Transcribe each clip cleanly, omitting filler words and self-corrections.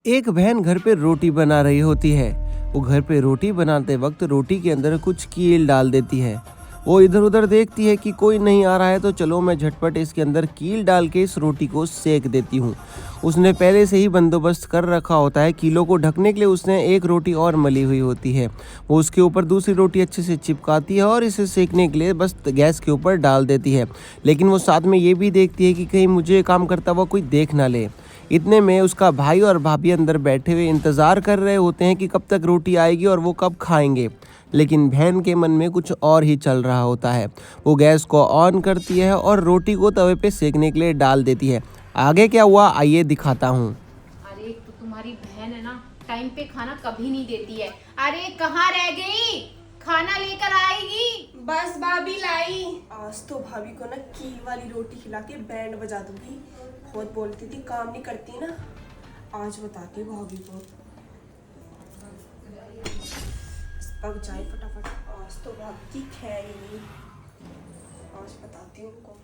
एक बहन घर पे रोटी बना रही होती है। वो घर पे रोटी बनाते वक्त रोटी के अंदर कुछ कील डाल देती है। वो इधर उधर देखती है कि कोई नहीं आ रहा है, तो चलो मैं झटपट इसके अंदर कील डाल के इस रोटी को सेक देती हूँ। उसने पहले से ही बंदोबस्त कर रखा होता है। कीलों को ढकने के लिए उसने एक रोटी और मली हुई होती है। वो उसके ऊपर दूसरी रोटी अच्छे से चिपकाती है और इसे सेकने के लिए बस गैस के ऊपर डाल देती है। लेकिन वो साथ में ये भी देखती है कि कहीं मुझे काम करता हुआ कोई देख ना ले। इतने में उसका भाई और भाभी अंदर बैठे हुए इंतज़ार कर रहे होते हैं कि कब तक रोटी आएगी और वो कब खाएंगे। लेकिन बहन के मन में कुछ और ही चल रहा होता है। वो गैस को ऑन करती है और रोटी को तवे पे सेकने के लिए डाल देती है। आगे क्या हुआ आइए दिखाता हूँ। अरे एक तो तुम्हारी बहन है ना, टाइम पे खाना कभी नहीं देती है। अरे कहाँ रह गई? खाना लेकर आएगी। बस भाभी लाई। आज तो भाभी को ना कील वाली रोटी खिला के बैंड बजा दूंगी। बहुत बोलती थी काम नहीं करती ना, आज बताती हूँ भाभी को। पक जाए फटाफट, आज तो भाभी की खैर ही नहीं। आज बताती हूँ उनको।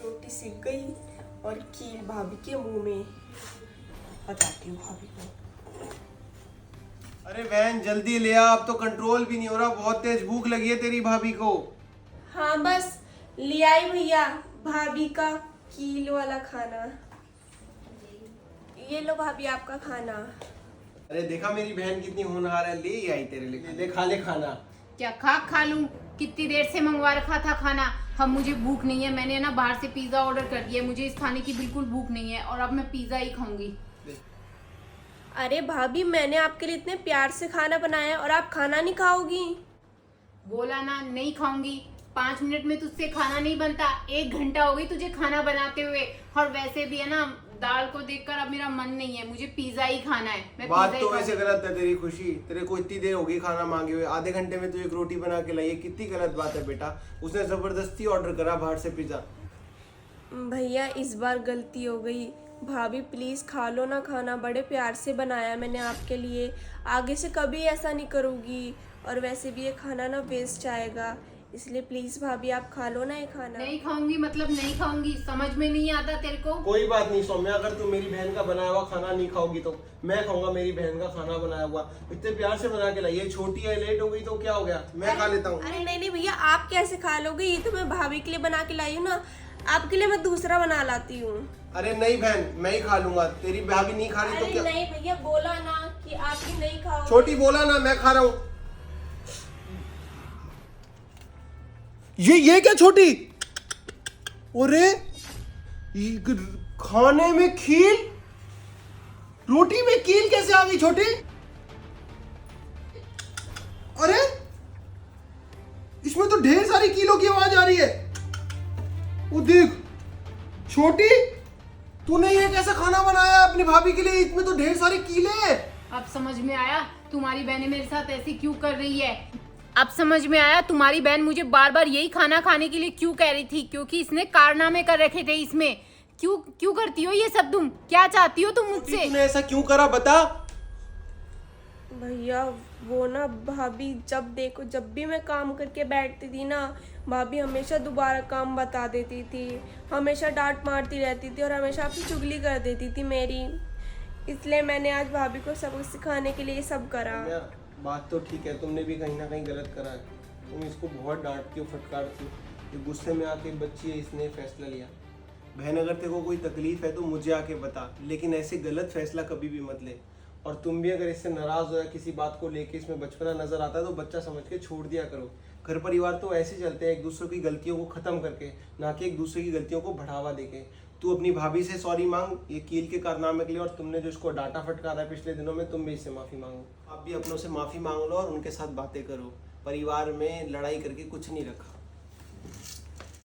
रोटी सिक गई और कील भाभी के मुंह में। बताती हूँ भाभी को। अरे बहन जल्दी ले आ, अब तो कंट्रोल भी नहीं हो रहा, बहुत तेज भूख लगी है तेरी भाभी को। हाँ बस ले आई भैया भाभी का कील वाला खाना। ये लो भाभी आपका खाना। अरे देखा मेरी बहन कितनी होनहार है, ले ही आई तेरे लिए। ले खा ले खाना। क्या खा लूं? कितनी देर से मंगवा रखा था खाना। अब मुझे भूख नहीं है, मैंने ना बाहर से पिज्जा ऑर्डर कर दिया। मुझे इस खाने की बिल्कुल भूख नहीं है और अब मैं पिज्जा ही खाऊंगी। अरे भाभी मैंने आपके लिए इतने प्यार से खाना बनाया है और आप खाना नहीं खाओगी? बोला ना नहीं खाऊंगी। 5 मिनट में तुझसे खाना नहीं बनता, 1 घंटा हो गई तुझे खाना बनाते हुए। और वैसे भी है ना, दाल को देखकर अब मेरा मन नहीं है, मुझे पिज्जा ही खाना है। मैं बात पिज्जा तो ही वैसे खाऊंगी। गलत है तेरी खुशी। तेरे को इतनी देर हो गई खाना मांगे हुए, आधे घंटे में तू एक रोटी बना के लाई है, कितनी गलत बात है बेटा। उसने जबरदस्ती ऑर्डर करा बाहर से पिज्जा। भैया इस बार गलती हो गई। भाभी प्लीज़ खा लो ना खाना, बड़े प्यार से बनाया मैंने आपके लिए। आगे से कभी ऐसा नहीं करूँगी। और वैसे भी ये खाना ना वेस्ट जाएगा, इसलिए प्लीज़ भाभी आप खा लो ना ये खाना। नहीं खाऊंगी मतलब नहीं खाऊंगी, समझ में नहीं आता तेरे को? कोई बात नहीं सौम्या, अगर तू मेरी बहन का बनाया हुआ खाना नहीं खाओगी तो मैं खाऊंगा मेरी बहन का खाना बनाया हुआ। इतने प्यार से बना के लाई है, छोटी है, लेट हो गई तो क्या हो गया, मैं खा लेता हूँ। अरे नहीं नहीं भैया, आप कैसे खा लोगे? ये तो मैं भाभी के लिए बना के लाई हूँ ना, आपके लिए मैं दूसरा बना लाती हूँ। अरे नहीं बहन, मैं ही खा लूंगा, तेरी भाभी नहीं खा रही तो अरे क्या। नहीं भैया, बोला ना कि आप ही नहीं खाओ। छोटी बोला ना मैं खा रहा हूँ। ये क्या छोटी? अरे ये खाने में खील, रोटी में कील कैसे आ गई छोटी? अरे इसमें तो ढेर सारी कीलों की आवाज आ रही है। वो देख छोटी, तूने ये कैसा खाना बनाया अपनी भाभी के लिए? इसमें तो ढेर सारी कीले हैं। अब समझ में आया तुम्हारी बहन मेरे साथ ऐसे क्यों कर रही है। अब समझ में आया तुम्हारी बहन मुझे बार बार यही खाना खाने के लिए क्यों कह रही थी, क्योंकि इसने कारनामे कर रखे थे इसमें। क्यों करती हो ये सब? तुम क्या चाहती हो तुम मुझसे? तूने ऐसा क्यों करा बता। भैया वो ना भाभी, जब देखो जब भी मैं काम करके बैठती थी ना, भाभी हमेशा दोबारा काम बता देती थी, हमेशा डांट मारती रहती थी और हमेशा आपकी चुगली कर देती थी मेरी। इसलिए मैंने आज भाभी को सबक सिखाने के लिए ये सब करा। बात तो ठीक है, तुमने भी कहीं ना कहीं गलत करा है। तुम इसको बहुत डांटती हो, फटकारती हो। ये गुस्से में आके बच्ची है, इसने फैसला लिया। बहन अगर तेरे को कोई तकलीफ है तो मुझे आके बता, लेकिन ऐसे गलत फैसला कभी भी मत ले। और तुम भी अगर इससे नाराज हो या किसी बात को लेके इसमें बचपना नजर आता है तो बच्चा समझ के छोड़ दिया करो। घर परिवार तो ऐसे चलते हैं, एक दूसरे की गलतियों को खत्म करके, ना कि एक दूसरे की गलतियों को बढ़ावा देके। तू अपनी भाभी से सॉरी मांग ये कील के कारनामे के लिए, और तुमने जो इसको डांटा फटकारा है पिछले दिनों में, तुम भी इससे माफी मांगो। आप भी अपनों से माफी मांग लो और उनके साथ बातें करो। परिवार में लड़ाई करके कुछ नहीं रखा।